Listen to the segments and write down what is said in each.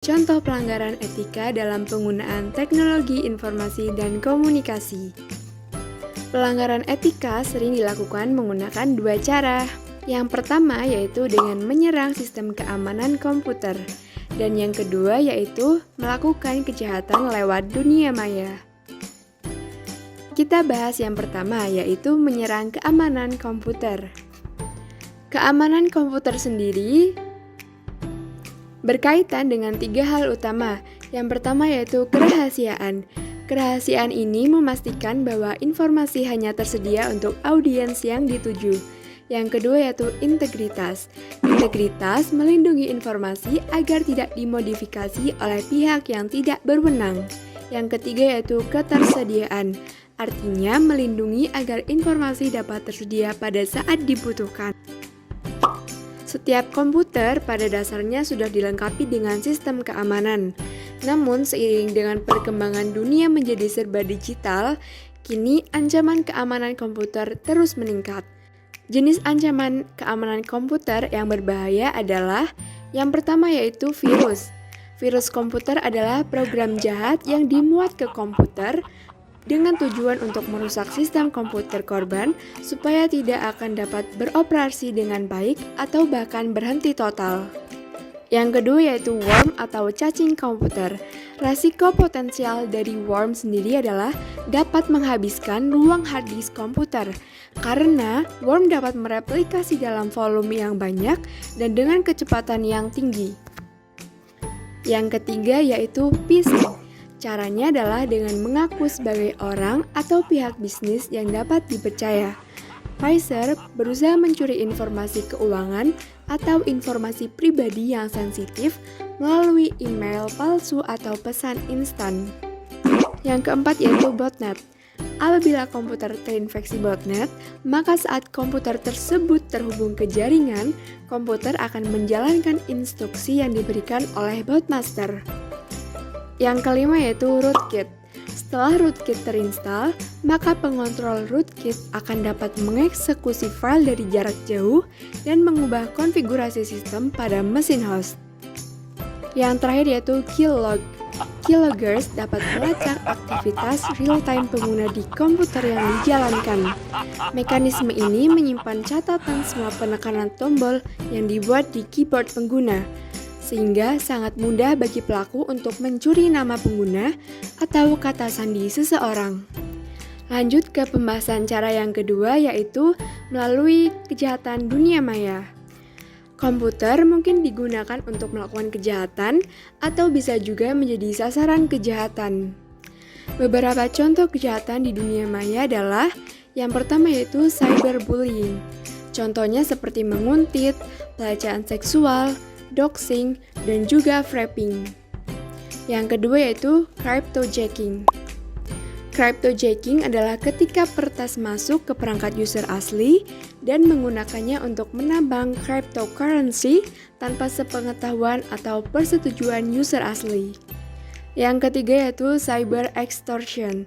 Contoh pelanggaran etika dalam penggunaan teknologi informasi dan komunikasi. Pelanggaran etika sering dilakukan menggunakan dua cara. Yang pertama yaitu dengan menyerang sistem keamanan komputer, dan yang kedua yaitu melakukan kejahatan lewat dunia maya. Kita bahas yang pertama yaitu menyerang keamanan komputer. Keamanan komputer sendiri berkaitan dengan tiga hal utama. Yang pertama yaitu kerahasiaan. Kerahasiaan ini memastikan bahwa informasi hanya tersedia untuk audiens yang dituju. Yang kedua yaitu integritas. Integritas melindungi informasi agar tidak dimodifikasi oleh pihak yang tidak berwenang. Yang ketiga yaitu ketersediaan. Artinya melindungi agar informasi dapat tersedia pada saat dibutuhkan. Setiap komputer pada dasarnya sudah dilengkapi dengan sistem keamanan. Namun seiring dengan perkembangan dunia menjadi serba digital, kini ancaman keamanan komputer terus meningkat. Jenis ancaman keamanan komputer yang berbahaya adalah yang pertama yaitu virus. Virus komputer adalah program jahat yang dimuat ke komputer dengan tujuan untuk merusak sistem komputer korban supaya tidak akan dapat beroperasi dengan baik atau bahkan berhenti total. Yang kedua yaitu worm atau cacing komputer. Resiko potensial dari worm sendiri adalah dapat menghabiskan ruang hard disk komputer karena worm dapat mereplikasi dalam volume yang banyak dan dengan kecepatan yang tinggi. Yang ketiga yaitu phishing. Caranya adalah dengan mengaku sebagai orang atau pihak bisnis yang dapat dipercaya. Pfizer berusaha mencuri informasi keuangan atau informasi pribadi yang sensitif melalui email palsu atau pesan instan. Yang keempat yaitu botnet. Apabila komputer terinfeksi botnet, maka saat komputer tersebut terhubung ke jaringan, komputer akan menjalankan instruksi yang diberikan oleh botmaster. Yang kelima yaitu rootkit. Setelah rootkit terinstall, maka pengontrol rootkit akan dapat mengeksekusi file dari jarak jauh dan mengubah konfigurasi sistem pada mesin host. Yang terakhir yaitu keylog. Keyloggers dapat melacak aktivitas real-time pengguna di komputer yang dijalankan. Mekanisme ini menyimpan catatan semua penekanan tombol yang dibuat di keyboard pengguna, sehingga sangat mudah bagi pelaku untuk mencuri nama pengguna atau kata sandi seseorang. Lanjut ke pembahasan cara yang kedua yaitu melalui kejahatan dunia maya. Komputer mungkin digunakan untuk melakukan kejahatan atau bisa juga menjadi sasaran kejahatan. Beberapa contoh kejahatan di dunia maya adalah yang pertama yaitu cyberbullying. Contohnya seperti menguntit, pelecehan seksual, doxing, dan juga frapping. Yang kedua yaitu cryptojacking. Cryptojacking adalah ketika peretas masuk ke perangkat user asli dan menggunakannya untuk menambang cryptocurrency tanpa sepengetahuan atau persetujuan user asli. Yang ketiga yaitu cyber extortion.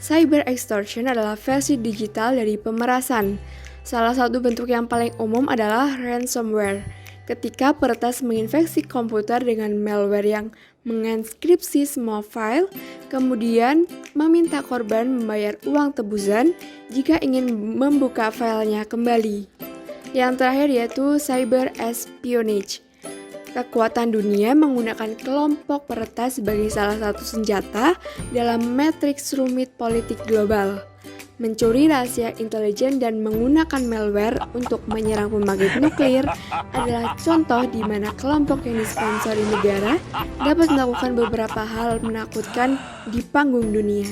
Cyber extortion adalah versi digital dari pemerasan. Salah satu bentuk yang paling umum adalah ransomware. Ketika peretas menginfeksi komputer dengan malware yang mengenskripsi semua file, kemudian meminta korban membayar uang tebusan jika ingin membuka filenya kembali. Yang terakhir yaitu cyber espionage. Kekuatan dunia menggunakan kelompok peretas sebagai salah satu senjata dalam matriks rumit politik global. Mencuri rahasia intelijen dan menggunakan malware untuk menyerang pembangkit nuklir adalah contoh di mana kelompok yang disponsori negara dapat melakukan beberapa hal menakutkan di panggung dunia.